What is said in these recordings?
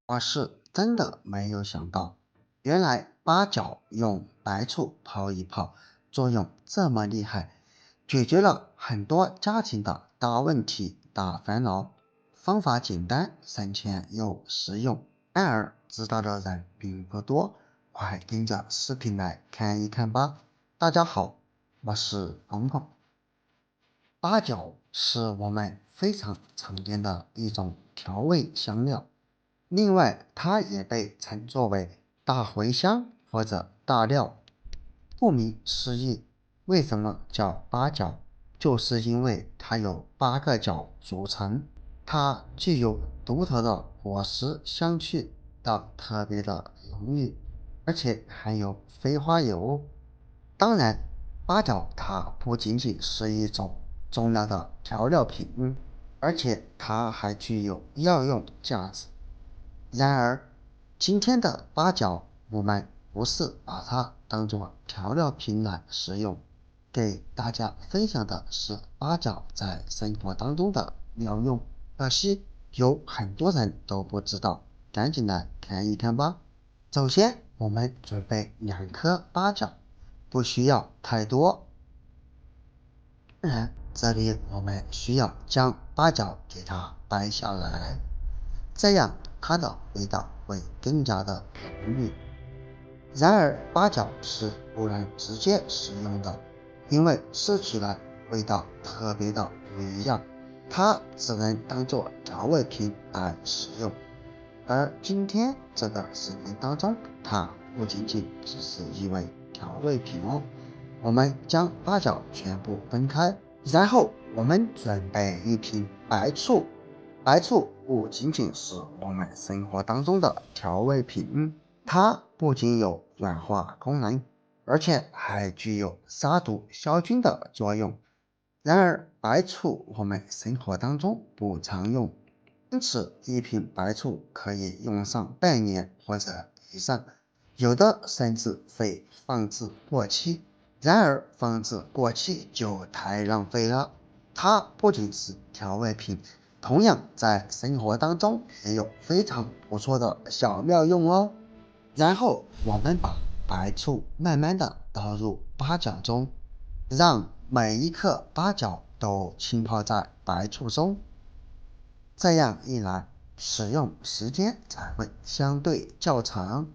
我是真的没有想到，原来八角用白醋泡一泡，作用这么厉害，解决了很多家庭的大问题、大烦恼。方法简单，省钱又实用，然而知道的人并不多，快跟着视频来看一看吧。大家好，我是鹏鹏。八角是我们非常常见的一种调味香料。另外，它也被称作为大茴香或者大料。顾名思义，为什么叫八角？就是因为它由8个角组成，它具有独特的果实香气的特别的浓郁，而且含有飞花油。当然，八角它不仅仅是一种重要的调料品，而且它还具有药用价值。然而，今天的八角，我们不是把它当做调料品来使用，给大家分享的是八角在生活当中的妙用。可惜有很多人都不知道，赶紧来看一看吧。首先，我们准备2颗八角，不需要太多。当然，这里我们需要将八角给它掰下来，这样它的味道会更加的浓郁。然而，八角是不能直接食用的，因为吃起来味道特别的不一样，它只能当做调味品来使用。而今天这个视频当中，它不仅仅只是一味调味品哦。我们将八角全部分开，然后我们准备一瓶白醋。白醋不仅仅是我们生活当中的调味品，它不仅有软化功能，而且还具有杀毒消菌的作用。然而，白醋我们生活当中不常用，因此一瓶白醋可以用上半年或者以上，有的甚至会放置过期。然而，放置过期就太浪费了。它不仅是调味品，同样在生活当中也有非常不错的小妙用哦。然后我们把白醋慢慢的倒入八角中，让每一颗八角都浸泡在白醋中。这样一来，使用时间才会相对较长。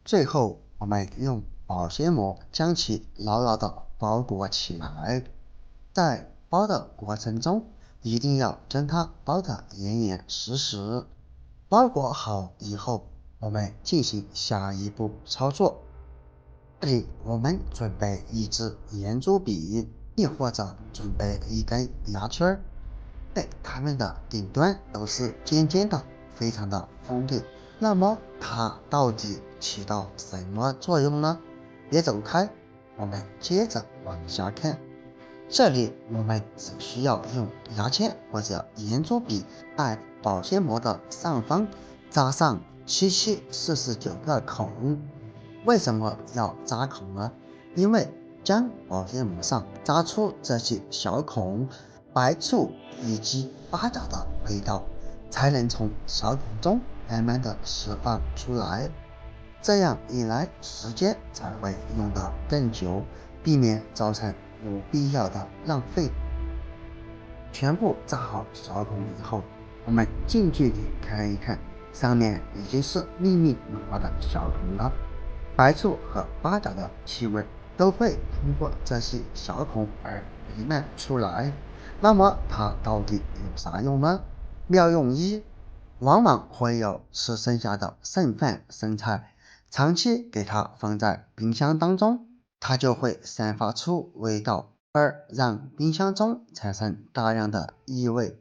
最后，我们用保鲜膜将其牢牢的包裹起来。在包的过程中，一定要将它包得严严实实。包裹好以后，我们进行下一步操作。这里我们准备一支圆珠笔，亦或者准备一根牙签，它们的顶端都是尖尖的，非常的锋利。那么它到底起到什么作用呢？别走开，我们接着往下看。这里我们只需要用牙签或者圆珠笔在保鲜膜的上方扎上7749个孔。为什么要扎孔呢？因为将保鲜膜上扎出这些小孔，白醋以及八角的味道才能从小孔中慢慢的释放出来。这样一来，时间才会用得更久，避免造成不必要的浪费。全部扎好小孔以后，我们近距离看一看，上面已经是密密麻麻的小孔了。白醋和八角的气味都会通过这些小孔而弥漫出来。那么它到底有啥用呢？妙用一，往往会有吃剩下的剩饭剩菜，长期给它放在冰箱当中，它就会散发出味道，而让冰箱中产生大量的异味，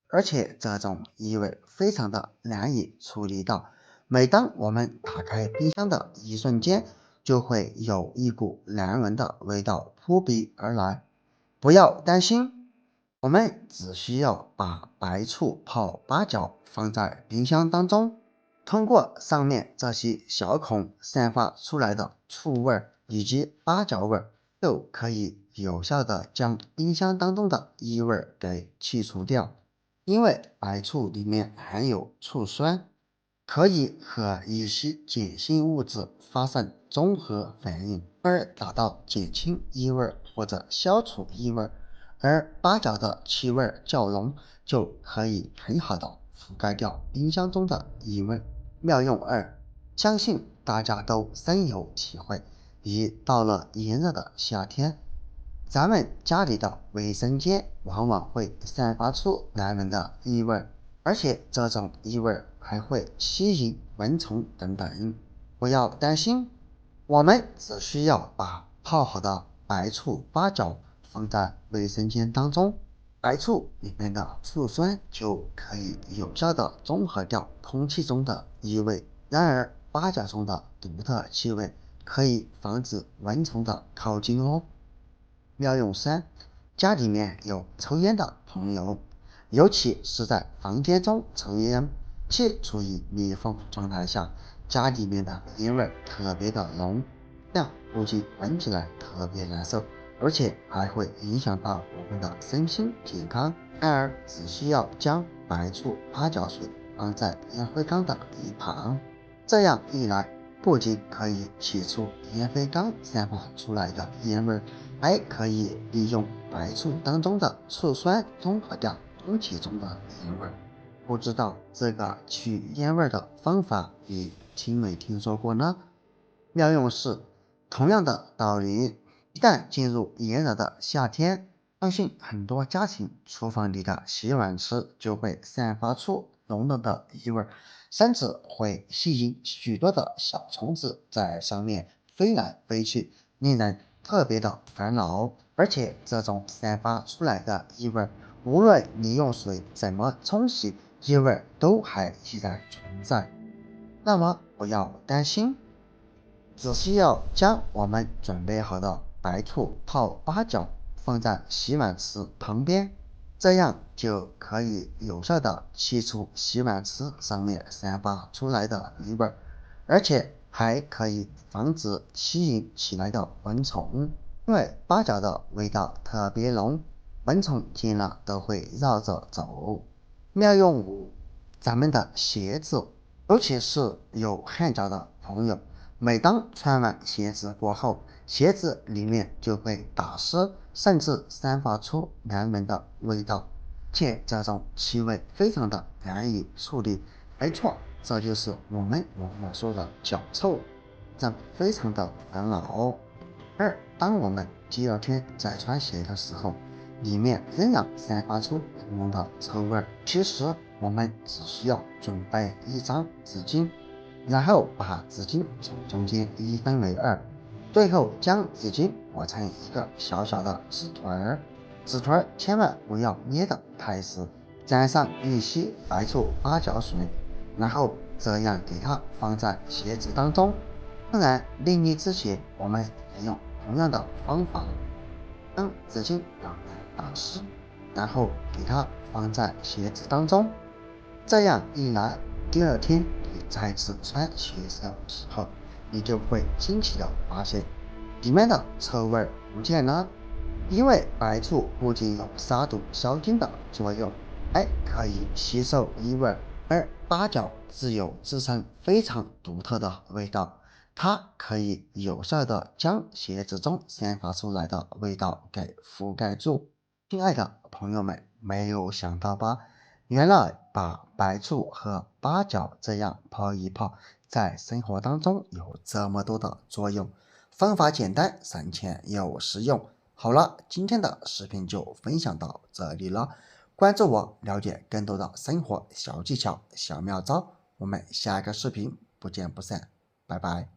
而且这种异味非常的难以处理到。每当我们打开冰箱的一瞬间，就会有一股难闻的味道扑鼻而来。不要担心，我们只需要把白醋泡八角放在冰箱当中，通过上面这些小孔散发出来的醋味以及八角味，就可以有效的将冰箱当中的异味给去除掉。因为白醋里面含有醋酸，可以和一些碱性物质发生综合反应，而达到减轻异味或者消除异味，而八角的气味较浓，就可以很好的覆盖掉冰箱中的异味。妙用二，相信大家都深有体会，一到了炎热的夏天，咱们家里的卫生间往往会散发出难闻的异味，而且这种异味还会吸引蚊虫等等。不要担心，我们只需要把泡好的白醋、八角放在卫生间当中，白醋里面的醋酸就可以有效的中和掉空气中的异味。然而，八角中的独特气味可以防止蚊虫的靠近哦。妙用三，家里面有抽烟的朋友，尤其是在房间中抽烟且处于密封状态下，家里面的烟味特别的浓，这样不仅闻起来特别难受，而且还会影响到我们的身心健康。然而，只需要将白醋、八角水放在烟灰缸的一旁，这样一来，不仅可以去除烟灰缸散发出来的烟味，还可以利用白醋当中的醋酸中和掉空气中的烟味。不知道这个去烟味的方法你听没听说过呢？妙用是同样的道理，一旦进入炎热的夏天，相信很多家庭厨房里的洗碗池就会散发出浓浓的异味，甚至会吸引许多的小虫子在上面飞来飞去，令人特别的烦恼。而且这种散发出来的异味，无论你用水怎么冲洗，异味都还依然存在。那么不要担心，只需要将我们准备好的白醋泡八角放在洗碗池旁边，这样就可以有效的去除洗碗池上面散发出来的异味，而且还可以防止吸引起来的蚊虫。因为八角的味道特别浓，蚊虫见了都会绕着走。妙用五，咱们的鞋子，尤其是有汗脚的朋友，每当穿完鞋子过后，鞋子里面就会打湿，甚至散发出难闻的味道，且这种气味非常的难以处理。没错，这就是我们往往说的脚臭，这非常的烦恼。而当我们第二天再穿鞋的时候，里面仍然散发出浓浓的臭味，其实我们只需要准备一张纸巾，然后把纸巾从中间一分为二，最后将纸巾裹成一个小小的纸团儿，纸团儿千万不要捏得太实，沾上一些白醋八角水，然后这样给它放在鞋子当中。当然，另一只鞋我们也用同样的方法，将纸巾让它打湿，然后给它放在鞋子当中。这样一来，第二天你再次穿鞋子的时候，你就会惊奇的发现，里面的臭味不见了。因为白醋不仅有杀毒消菌的作用，还可以吸收异味，而八角自有自身非常独特的味道，它可以有效的将鞋子中散发出来的味道给覆盖住。亲爱的朋友们，没有想到吧？原来把白醋和八角这样泡一泡，在生活当中有这么多的作用，方法简单，省钱又实用。好了，今天的视频就分享到这里了，关注我，了解更多的生活小技巧、小妙招。我们下一个视频不见不散，拜拜。